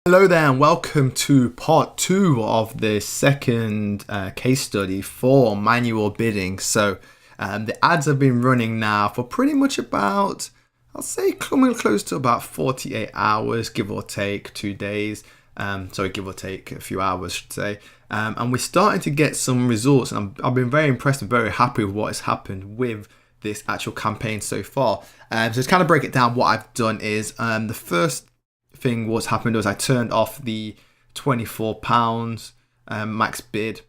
Hello there and welcome to part 2 of the second case study for manual bidding. So the ads have been running now for pretty much about, I'll say coming close to about 48 hours, give or take 2 days. Give or take a few hours, I should say. And we're starting to get some results, and I've been very impressed and very happy with what has happened with this actual campaign so far. So to kind of break it down, what I've done is the first thing what's happened was I turned off the £24 max bid,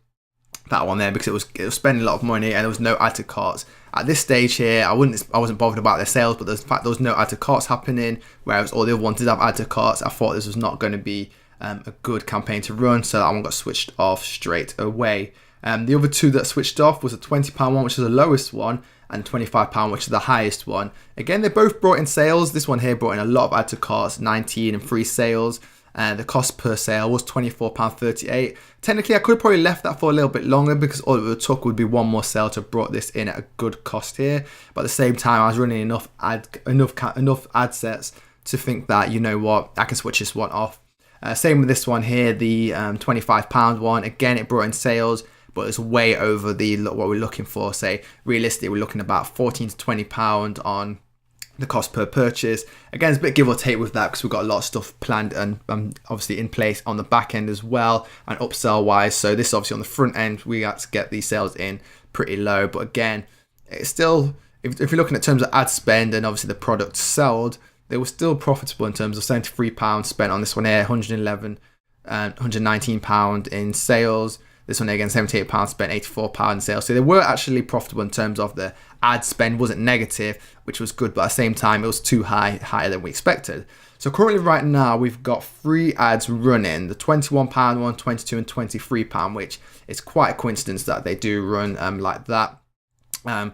that one there, because it was spending a lot of money and there was no add to carts at this stage here. I wasn't bothered about their sales, but the fact there was no add to carts happening, whereas all the other ones did have add to carts. I thought this was not going to be a good campaign to run, so that one got switched off straight away. The other two that switched off was a £20 one, which is the lowest one, and £25, which is the highest one. Again, they both brought in sales. This one here brought in a lot of add to carts, 19 and free sales. The cost per sale was £24.38. Technically, I could have probably left that for a little bit longer because all it would took would be one more sale to brought this in at a good cost here. But at the same time, I was running enough ad sets to think that, you know what, I can switch this one off. Same with this one here, the £25 one. Again, it brought in sales, but it's way over what we're looking for. Say, realistically, we're looking about £14 to £20 on the cost per purchase. Again, it's a bit give or take with that because we've got a lot of stuff planned and obviously in place on the back end as well, and upsell wise. So this obviously on the front end, we had to get these sales in pretty low. But again, it's still, if you're looking at terms of ad spend and obviously the product sold, they were still profitable in terms of £73 spent on this one here, £111 and £119 in sales. This one again, £78 spent, £84 in sales. So they were actually profitable in terms of the ad spend wasn't negative, which was good, but at the same time, it was too higher than we expected. So currently right now, we've got 3 ads running, the £21 one, £22 and £23, which is quite a coincidence that they do run like that. And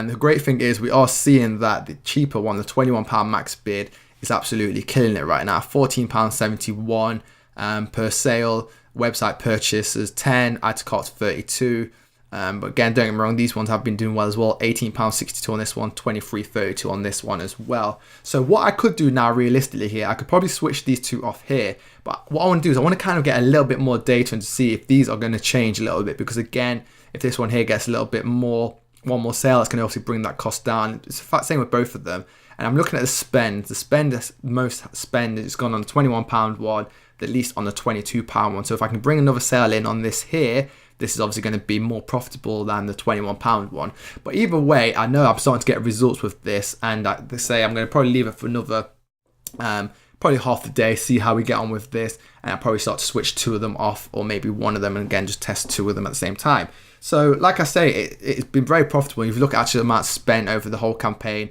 the great thing is we are seeing that the cheaper one, the £21 max bid, is absolutely killing it right now. £14.71 per sale. Website purchases 10, add to carts 32. But again, don't get me wrong, these ones have been doing well as well. £18.62 on this one, £23.32 on this one as well. So what I could do now realistically here, I could probably switch these two off here. But what I want to do is I want to kind of get a little bit more data and see if these are going to change a little bit. Because again, if this one here gets a little bit more, one more sale, it's going to obviously bring that cost down. It's the same with both of them. And I'm looking at the spend. The most spend is gone on the £21 one, at least on the £22 one. So if I can bring another sale in on this here, this is obviously going to be more profitable than the £21 one. But either way, I know I'm starting to get results with this, and they say I'm going to probably leave it for another probably half the day, see how we get on with this, and I'll probably start to switch 2 of them off, or maybe 1 of them, and again just test 2 of them at the same time. So like I say, it's been very profitable. If you look at actually the amount spent over the whole campaign,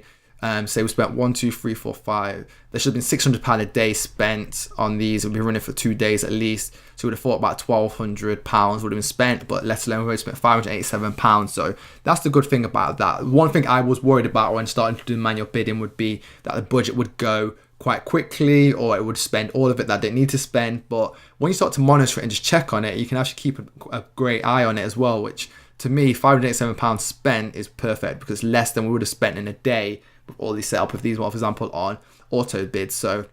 say we spent 1, 2, 3, 4, 5. There should have been £600 a day spent on these. We'll be running for 2 days at least. So we'd have thought about £1,200 would have been spent, but let alone we've only spent £587. So that's the good thing about that. One thing I was worried about when starting to do manual bidding would be that the budget would go quite quickly, or it would spend all of it that I didn't need to spend. But when you start to monitor it and just check on it, you can actually keep a great eye on it as well, which to me, £587 spent is perfect because it's less than we would have spent in a day with all these set up with these one, for example, on auto bids. So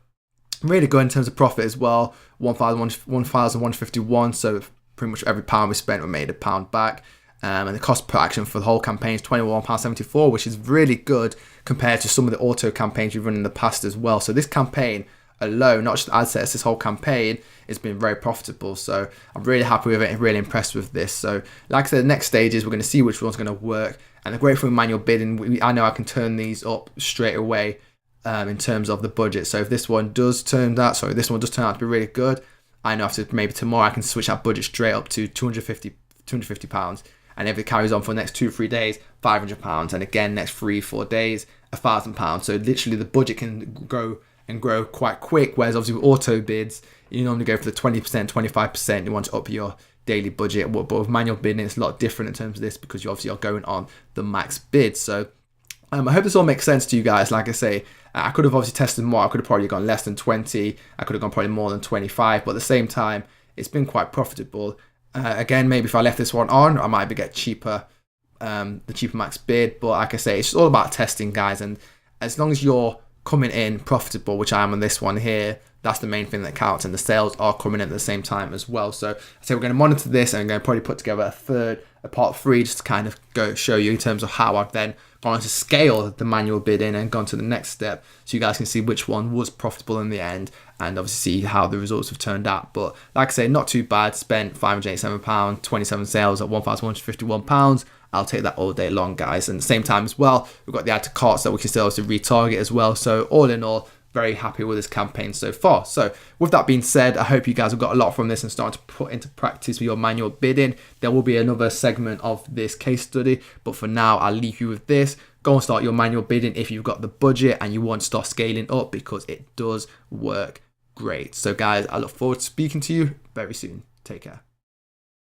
really good in terms of profit as well. 1,151. So pretty much every pound we spent, we made £1 back. And the cost per action for the whole campaign is £21.74, which is really good compared to some of the auto campaigns we've run in the past as well. So this campaign alone, not just ad sets, this whole campaign has been very profitable. So I'm really happy with it and really impressed with this. So like I said, the next stage is we're going to see which one's going to work. And the great thing with manual bidding, I know I can turn these up straight away in terms of the budget. So if this one does turn out to be really good, I know after maybe tomorrow I can switch that budget straight up to £250. And if it carries on for the next 2-3 days, £500. And again, next 3-4 days, £1,000. So literally the budget can grow quite quick. Whereas obviously with auto bids, you normally go for the 20%, 25%. You want to up your daily budget. But with manual bidding, it's a lot different in terms of this because you obviously are going on the max bid. So I hope this all makes sense to you guys. Like I say, I could have obviously tested more. I could have probably gone less than 20. I could have gone probably more than 25. But at the same time, it's been quite profitable. Again, maybe if I left this one on, I might get cheaper, the cheaper max bid. But like I say, it's all about testing, guys. And as long as you're coming in profitable, which I am on this one here, that's the main thing that counts, and the sales are coming in at the same time as well. So I say we're going to monitor this, and I'm going to probably put together a part 3, just to kind of go show you in terms of how I've then gone on to scale the manual bidding and gone to the next step, so you guys can see which one was profitable in the end, and obviously see how the results have turned out. But like I say, not too bad. Spent £587, 27 sales at £1,151. I'll take that all day long, guys. And at the same time as well, we've got the add to carts that we can still also retarget as well. So all in all, very happy with this campaign so far. So with that being said, I hope you guys have got a lot from this and starting to put into practice with your manual bidding. There will be another segment of this case study, but for now, I'll leave you with this. Go and start your manual bidding if you've got the budget and you want to start scaling up, because it does work great. So guys, I look forward to speaking to you very soon. Take care.